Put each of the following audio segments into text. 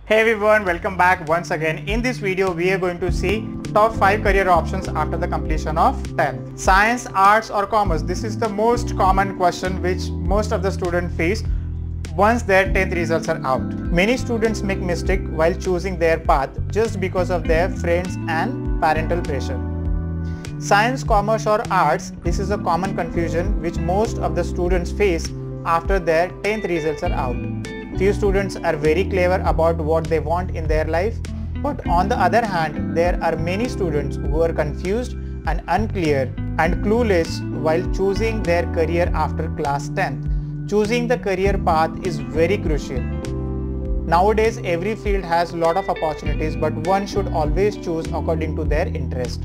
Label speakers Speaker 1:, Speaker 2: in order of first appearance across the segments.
Speaker 1: Hey everyone, welcome back once again. In this video, we are going to see top 5 career options after the completion of 10th. Science, arts or commerce? This is the most common question which most of the students face once their 10th results are out. Many students make mistake while choosing their path just because of their friends and parental pressure. Science, commerce or arts, this is a common confusion which most of the students face after their 10th results are out. Few students are very clever about what they want in their life, but on the other hand, there are many students who are confused and unclear and clueless while choosing their career after class 10th. Choosing the career path is very crucial. Nowadays, every field has a lot of opportunities, but one should always choose according to their interest.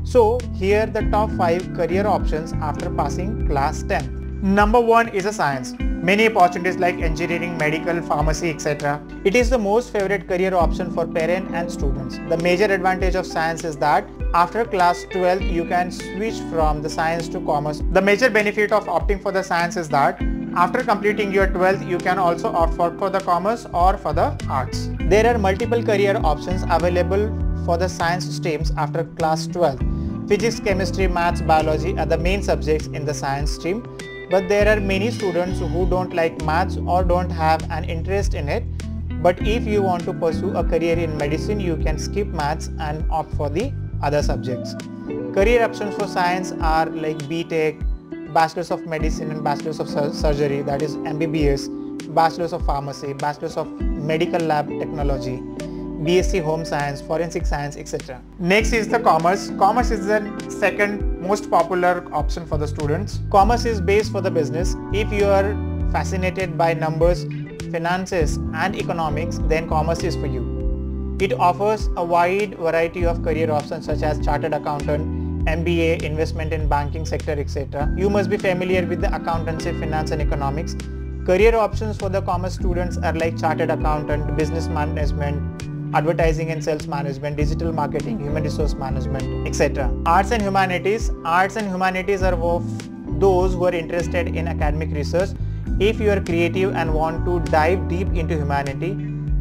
Speaker 1: So, here the top 5 career options after passing class 10th. Number 1 is a science. Many opportunities like engineering, medical, pharmacy, etc. It is the most favorite career option for parents and students. The major advantage of science is that after class 12 you can switch from the science to commerce. The major benefit of opting for the science is that after completing your 12th you can also opt for the commerce or for the arts. There are multiple career options available for the science streams after class 12. Physics, chemistry, maths, biology are the main subjects in the science stream. But there are many students who don't like maths or don't have an interest in it. But if you want to pursue a career in medicine, you can skip maths and opt for the other subjects. Career options for science are like BTech, Bachelors of Medicine and Bachelors of Surgery, that is MBBS, Bachelors of Pharmacy, Bachelors of Medical Lab Technology, BSc Home Science, Forensic Science, etc. Next is the commerce. Commerce is the second most popular option for the students. Commerce is based for the business. If you are fascinated by numbers, finances and economics, then commerce is for you. It offers a wide variety of career options such as chartered accountant, MBA, investment in banking sector, etc. You must be familiar with the accountancy, finance and economics. Career options for the commerce students are like chartered accountant, business management, advertising and sales management, digital marketing, human resource management, etc. Arts and humanities. Arts and humanities are of those who are interested in academic research. If you are creative and want to dive deep into humanity,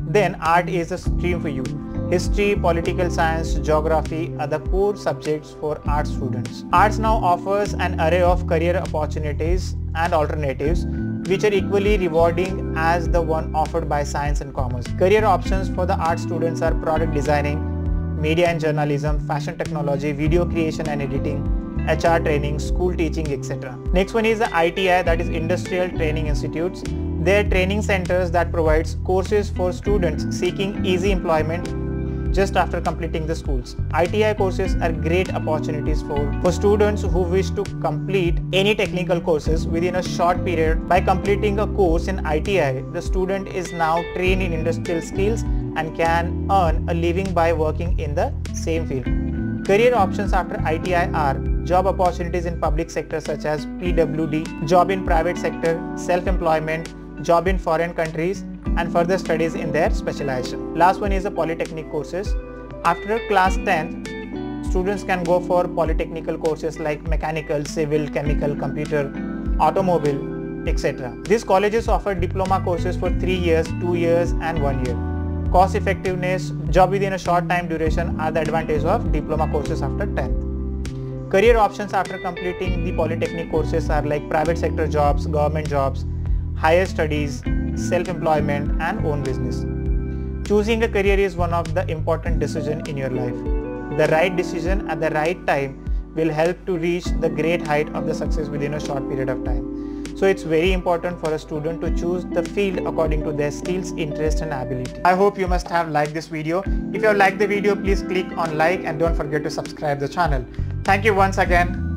Speaker 1: then art is a stream for you. History, political science, geography are the core subjects for art students. Arts now offers an array of career opportunities and alternatives which are equally rewarding as the one offered by science and commerce. Career options for the art students are product designing, media and journalism, fashion technology, video creation and editing, HR training, school teaching, etc. Next one is the ITI, that is Industrial Training Institutes. They are training centers that provides courses for students seeking easy employment just after completing the schools. ITI courses are great opportunities for students who wish to complete any technical courses within a short period. By completing a course in ITI, the student is now trained in industrial skills and can earn a living by working in the same field. Career options after ITI are job opportunities in public sector such as PWD, job in private sector, self-employment, job in foreign countries, and further studies in their specialization. Last one is the polytechnic courses. After class 10th, students can go for polytechnical courses like mechanical, civil, chemical, computer, automobile, etc. These colleges offer diploma courses for 3 years, 2 years and 1 year. Cost effectiveness, job within a short time duration are the advantage of diploma courses after 10th. Career options after completing the polytechnic courses are like private sector jobs, government jobs, higher studies, self-employment and own business. Choosing a career is one of the important decisions in your life. The right decision at the right time will help to reach the great height of the success within a short period of time. So it's very important for a student to choose the field according to their skills, interest and ability. I hope you must have liked this video. If you have liked the video, please click on like and don't forget to subscribe the channel. Thank you once again.